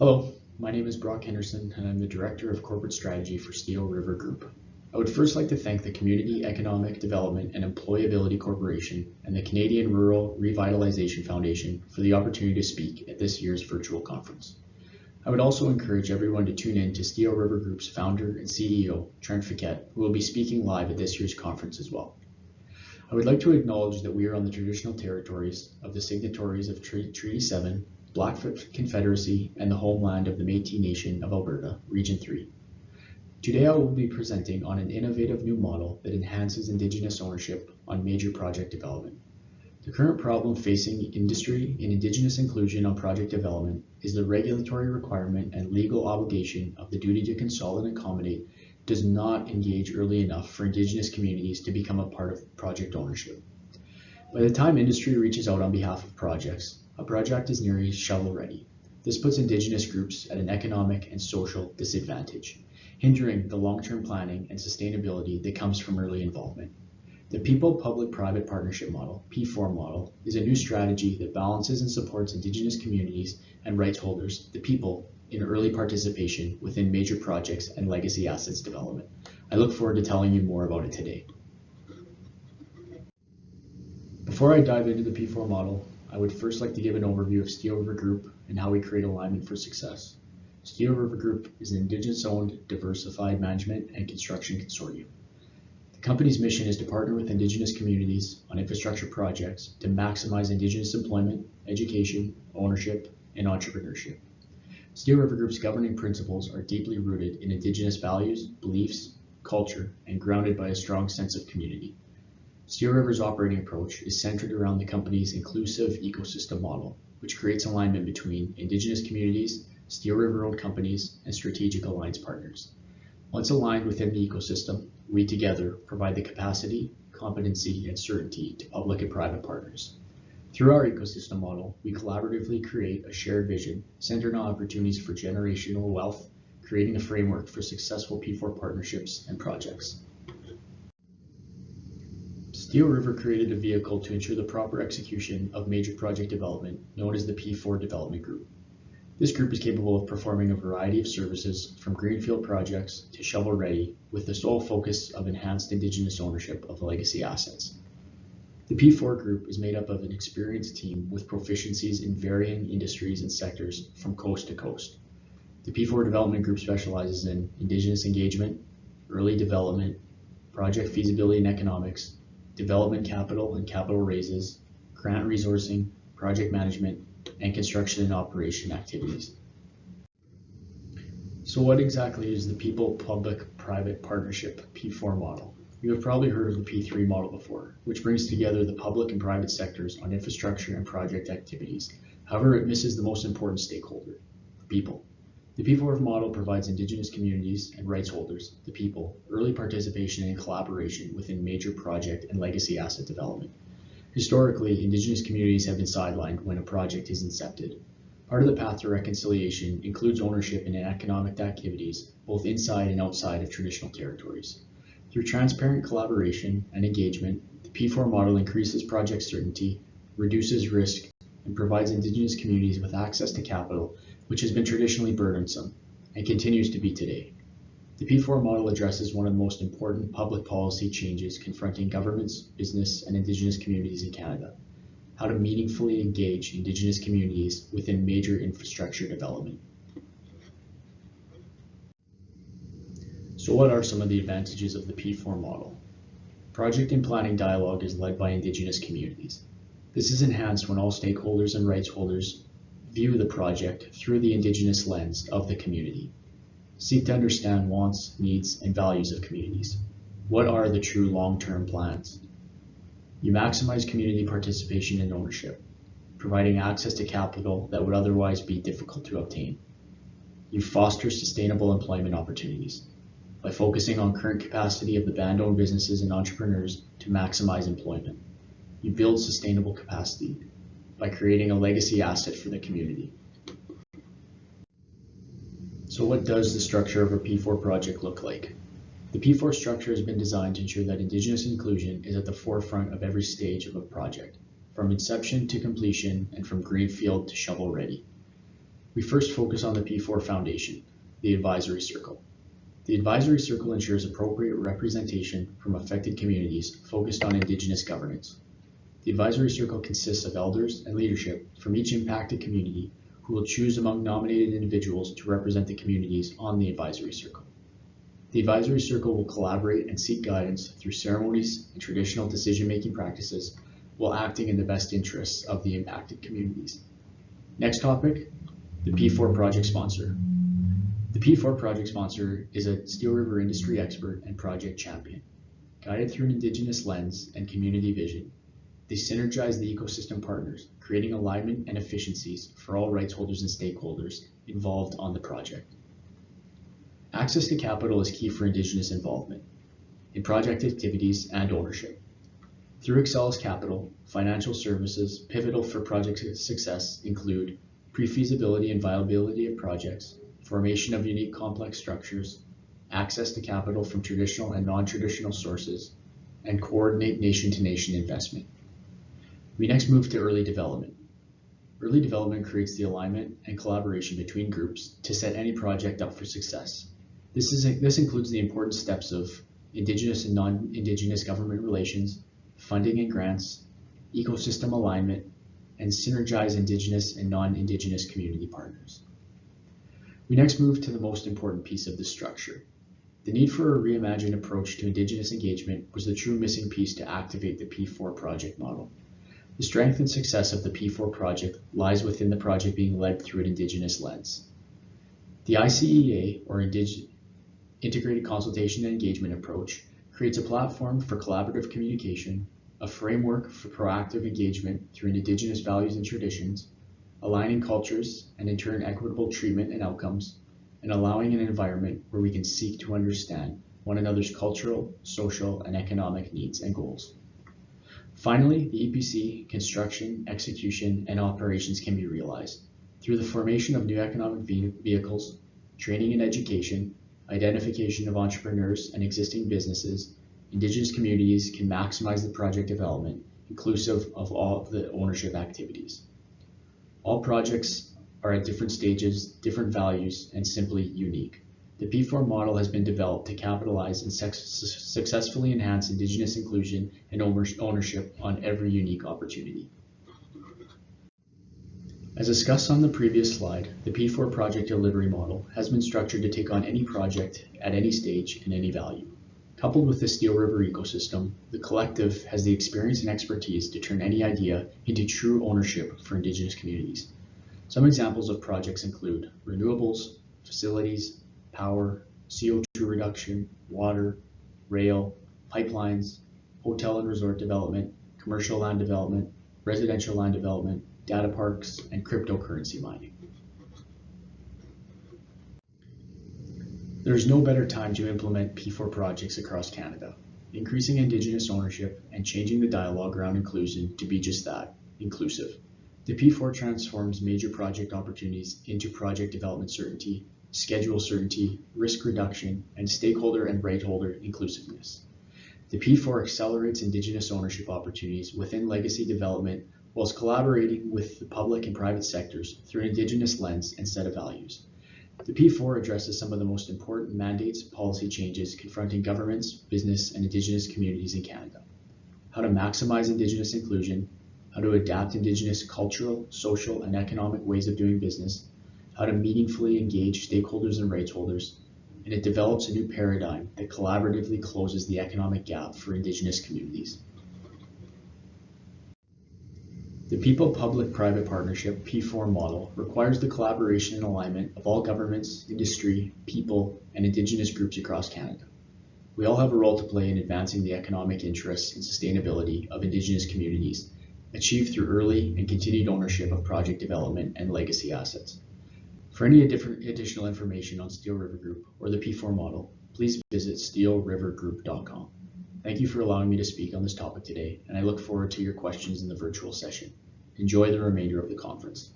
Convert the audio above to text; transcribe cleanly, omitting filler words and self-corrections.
Hello, my name is Henderson, and I'm the Director of Corporate Strategy for Steel River Group. I would first like to thank the Community Economic Development and Employability Corporation and the Canadian Rural Revitalization Foundation for the opportunity to speak at this year's virtual conference. I would also encourage everyone to tune in to Steel River Group's founder and CEO, Trent Fiquet, who will be speaking live at this year's conference as well. I would like to acknowledge that we are on the traditional territories of the signatories of Treaty 7, Blackfoot Confederacy, and the homeland of the Métis Nation of Alberta, Region 3. Today I will be presenting on an innovative new model that enhances Indigenous ownership on major project development. The current problem facing industry in Indigenous inclusion on project development is the regulatory requirement and legal obligation of the duty to consult and accommodate does not engage early enough for Indigenous communities to become a part of project ownership. By the time industry reaches out on behalf of projects, a project is nearly shovel-ready. This puts Indigenous groups at an economic and social disadvantage, hindering the long-term planning and sustainability that comes from early involvement. The People-Public-Private Partnership Model, P4 model, is a new strategy that balances and supports Indigenous communities and rights holders, the people, in early participation within major projects and legacy assets development. I look forward to telling you more about it today. Before I dive into the P4 model, I would first like to give an overview of Steel River Group and how we create alignment for success. Steel River Group is an Indigenous-owned, diversified management and construction consortium. The company's mission is to partner with Indigenous communities on infrastructure projects to maximize Indigenous employment, education, ownership, and entrepreneurship. Steel River Group's governing principles are deeply rooted in Indigenous values, beliefs, culture, and grounded by a strong sense of community. Steel River's operating approach is centered around the company's inclusive ecosystem model, which creates alignment between Indigenous communities, Steel River-owned companies, and strategic alliance partners. Once aligned within the ecosystem, we together provide the capacity, competency, and certainty to public and private partners. Through our ecosystem model, we collaboratively create a shared vision centered on opportunities for generational wealth, creating a framework for successful P4 partnerships and projects. Steel River created a vehicle to ensure the proper execution of major project development known as the P4 Development Group. This group is capable of performing a variety of services from greenfield projects to shovel-ready with the sole focus of enhanced Indigenous ownership of legacy assets. The P4 group is made up of an experienced team with proficiencies in varying industries and sectors from coast to coast. The P4 Development Group specializes in Indigenous engagement, early development, project feasibility and economics, development capital and capital raises, grant resourcing, project management, and construction and operation activities. So what exactly is the People-Public-Private Partnership P4 model? You have probably heard of the P3 model before, which brings together the public and private sectors on infrastructure and project activities. However, it misses the most important stakeholder, the people. The P4 model provides Indigenous communities and rights holders, the people, early participation and collaboration within major project and legacy asset development. Historically, Indigenous communities have been sidelined when a project is incepted. Part of the path to reconciliation includes ownership in economic activities, both inside and outside of traditional territories. Through transparent collaboration and engagement, the P4 model increases project certainty, reduces risk, and provides Indigenous communities with access to capital, which has been traditionally burdensome and continues to be today. The P4 model addresses one of the most important public policy changes confronting governments, business, and Indigenous communities in Canada: how to meaningfully engage Indigenous communities within major infrastructure development. So what are some of the advantages of the P4 model? Project and planning dialogue is led by Indigenous communities. This is enhanced when all stakeholders and rights holders view the project through the Indigenous lens of the community. Seek to understand wants, needs, and values of communities. What are the true long-term plans? You maximize community participation and ownership, providing access to capital that would otherwise be difficult to obtain. You foster sustainable employment opportunities by focusing on current capacity of the band-owned businesses and entrepreneurs to maximize employment. You build sustainable capacity by creating a legacy asset for the community. So what does the structure of a P4 project look like? The P4 structure has been designed to ensure that Indigenous inclusion is at the forefront of every stage of a project, from inception to completion and from greenfield to shovel-ready. We first focus on the P4 foundation, the advisory circle. The advisory circle ensures appropriate representation from affected communities focused on Indigenous governance. The advisory circle consists of elders and leadership from each impacted community who will choose among nominated individuals to represent the communities on the advisory circle. The advisory circle will collaborate and seek guidance through ceremonies and traditional decision-making practices while acting in the best interests of the impacted communities. Next topic, the P4 project sponsor. The P4 project sponsor is a Steel River industry expert and project champion. Guided through an Indigenous lens and community vision, they synergize the ecosystem partners, creating alignment and efficiencies for all rights holders and stakeholders involved on the project. Access to capital is key for Indigenous involvement in project activities and ownership. Through Excel's Capital, financial services pivotal for project success include pre-feasibility and viability of projects, formation of unique complex structures, access to capital from traditional and non-traditional sources, and coordinate nation-to-nation investment. We next move to early development. Early development creates the alignment and collaboration between groups to set any project up for success. This includes the important steps of Indigenous and non-Indigenous government relations, funding and grants, ecosystem alignment, and synergize Indigenous and non-Indigenous community partners. We next move to the most important piece of the structure. The need for a reimagined approach to Indigenous engagement was the true missing piece to activate the P4 project model. The strength and success of the P4 project lies within the project being led through an Indigenous lens. The ICEA, or Integrated Consultation and Engagement approach, creates a platform for collaborative communication, a framework for proactive engagement through Indigenous values and traditions, aligning cultures and in turn equitable treatment and outcomes, and allowing an environment where we can seek to understand one another's cultural, social, and economic needs and goals. Finally, the EPC, construction, execution, and operations can be realized through the formation of new economic vehicles, training and education, identification of entrepreneurs and existing businesses. Indigenous communities can maximize the project development, inclusive of all of the ownership activities. All projects are at different stages, different values, and simply unique. The P4 model has been developed to capitalize and successfully enhance Indigenous inclusion and ownership on every unique opportunity. As discussed on the previous slide, the P4 project delivery model has been structured to take on any project at any stage and any value. Coupled with the Steel River ecosystem, the collective has the experience and expertise to turn any idea into true ownership for Indigenous communities. Some examples of projects include renewables, facilities, power, CO2 reduction, water, rail, pipelines, hotel and resort development, commercial land development, residential land development, data parks, and cryptocurrency mining. There is no better time to implement P4 projects across Canada, increasing Indigenous ownership and changing the dialogue around inclusion to be just that, inclusive. The P4 transforms major project opportunities into project development certainty, schedule certainty, risk reduction, and stakeholder and right holder inclusiveness. The P4 accelerates Indigenous ownership opportunities within legacy development whilst collaborating with the public and private sectors through an Indigenous lens and set of values. The P4 addresses some of the most important mandates and policy changes confronting governments, business, and Indigenous communities in Canada. How to maximize Indigenous inclusion, how to adapt Indigenous cultural, social, and economic ways of doing business, how to meaningfully engage stakeholders and rights holders, and it develops a new paradigm that collaboratively closes the economic gap for Indigenous communities. The People-Public-Private Partnership P4 model requires the collaboration and alignment of all governments, industry, people, and Indigenous groups across Canada. We all have a role to play in advancing the economic interests and sustainability of Indigenous communities, achieved through early and continued ownership of project development and legacy assets. For any additional information on Steel River Group or the P4 model, please visit steelrivergroup.com. Thank you for allowing me to speak on this topic today, and I look forward to your questions in the virtual session. Enjoy the remainder of the conference.